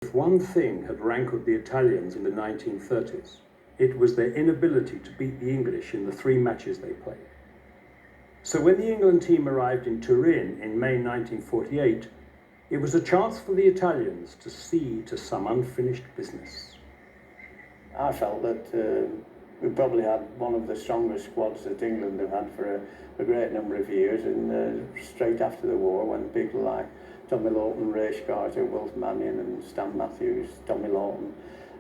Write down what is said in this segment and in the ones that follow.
If one thing had rankled the Italians in the 1930s, it was their inability to beat the English in the 3 matches they played. So when the England team arrived in Turin in May 1948, it was a chance for the Italians to see to some unfinished business. I felt that we probably had one of the strongest squads that England have had for a great number of years, and straight after the war, when people like Tommy Lawton, Ray Carter, Wilf Mannion and Stan Matthews, Tommy Lawton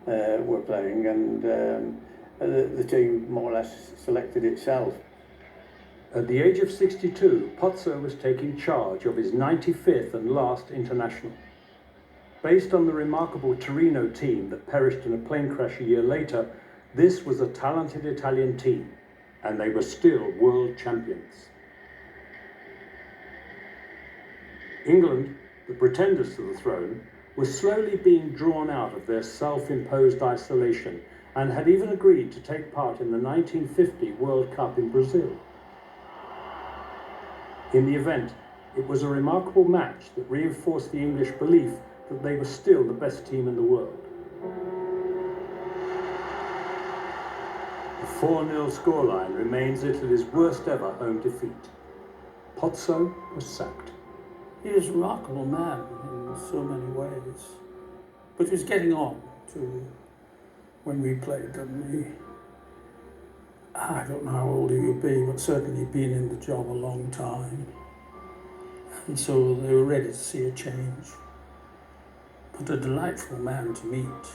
were playing, and the team more or less selected itself. At the age of 62, Pozzo was taking charge of his 95th and last international. Based on the remarkable Torino team that perished in a plane crash a year later, this was a talented Italian team, and they were still world champions. England, the pretenders to the throne, were slowly being drawn out of their self-imposed isolation and had even agreed to take part in the 1950 World Cup in Brazil. In the event, it was a remarkable match that reinforced the English belief that they were still the best team in the world. The 4-0 scoreline remains Italy's worst ever home defeat. Pozzo was sacked. He was a remarkable man in so many ways, but he was getting on to when we played them. I don't know how old he would be, but certainly been in the job a long time. And so they were ready to see a change. But a delightful man to meet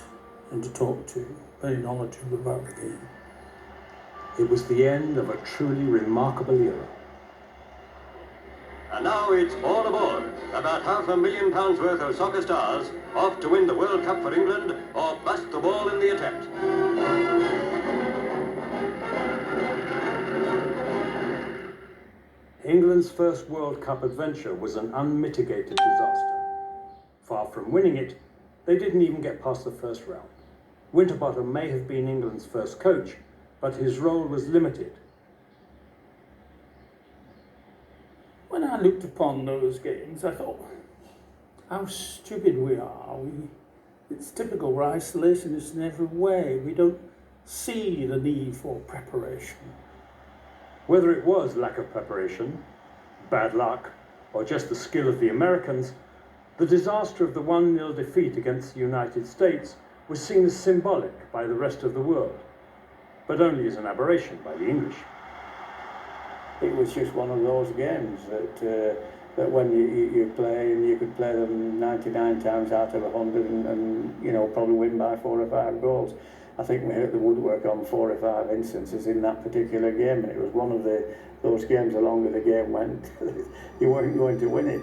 and to talk to, very knowledgeable about the game. It was the end of a truly remarkable era. And now it's all aboard. About £500,000 worth of soccer stars off to win the World Cup for England or bust the ball in the attempt. England's first World Cup adventure was an unmitigated disaster. Far from winning it, they didn't even get past the first round. Winterbottom may have been England's first coach, but his role was limited. When I looked upon those games, I thought, how stupid we are. It's typical, we're isolationists in every way. We don't see the need for preparation. Whether it was lack of preparation, bad luck, or just the skill of the Americans, the disaster of the 1-0 defeat against the United States was seen as symbolic by the rest of the world, but only as an aberration by the English. It was just one of those games that when you play, and you could play them 99 times out of 100 and you know, probably win by 4 or 5 goals. I think we hit the woodwork on 4 or 5 instances in that particular game, and it was one of those games, the longer the game went, you weren't going to win it.